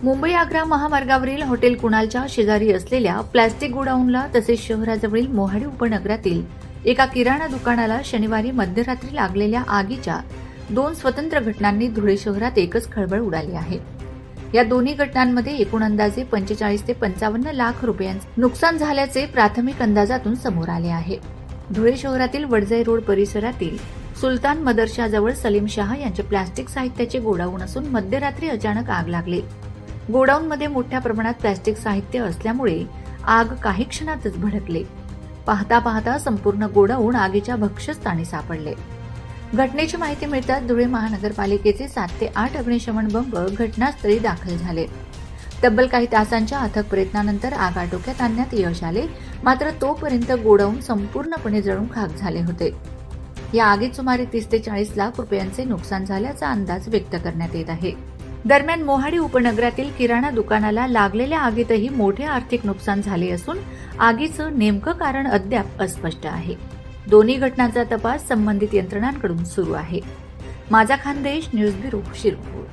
मुंबई आग्रा महामार्गावरील हॉटेल कुणालच्या शेजारी असलेल्या प्लॅस्टिक गोडाऊनला तसेच शहराजवळील मोहाडी उपनगरातील एका किराणा दुकानाला शनिवारी मध्यरात्री लागलेल्या आगीच्या 2 स्वतंत्र घटनांनी धुळे शहरात एकच खळबळ उडाली आहे। या दोन्ही घटनांमध्ये एकूण अंदाजे 45 ते 55 लाख रुपयांचे नुकसान झाल्याचे प्राथमिक अंदाजातून समोर आले आहे। धुळे शहरातील वडजाई रोड परिसरातील सुलतान मदरशाजवळ सलीम शाह यांचे प्लास्टिक साहित्याचे गोडाऊन असून मध्यरात्री अचानक आग लागली। गोडाऊनमध्ये मोठ्या प्रमाणात प्लास्टिक साहित्य असल्यामुळे आग काही क्षणातच भडकली। पाहता पाहता संपूर्ण गोडाऊन आगीच्या भक्ष्यस्थानी सापडले। घटनेची माहिती मिळताच धुळे महानगरपालिकेचे 7 ते 8 अग्निशमन बंब घटनास्थळी दाखल झाले। तब्बल काही तासांच्या अथक प्रयत्नानंतर आग आटोक्यात आणण्यात यश आले, मात्र तोपर्यंत गोडाऊन संपूर्णपणे जळून खाक झाले होते। या आगीत सुमारे 30 ते 40 लाख रुपयांचे नुकसान झाल्याचा अंदाज व्यक्त करण्यात येत आहे। दरम्यान मोहाडी उपनगरातील किराणा दुकानाला लागलेल्या आगीतही मोठे आर्थिक नुकसान झाले असून आगीचं नेमकं कारण अद्याप अस्पष्ट आहे। दोन्ही घटनांचा तपास संबंधित यंत्रणांकडून सुरू आहे। माझा खानदेश न्यूज ब्युरो, शिरपूर।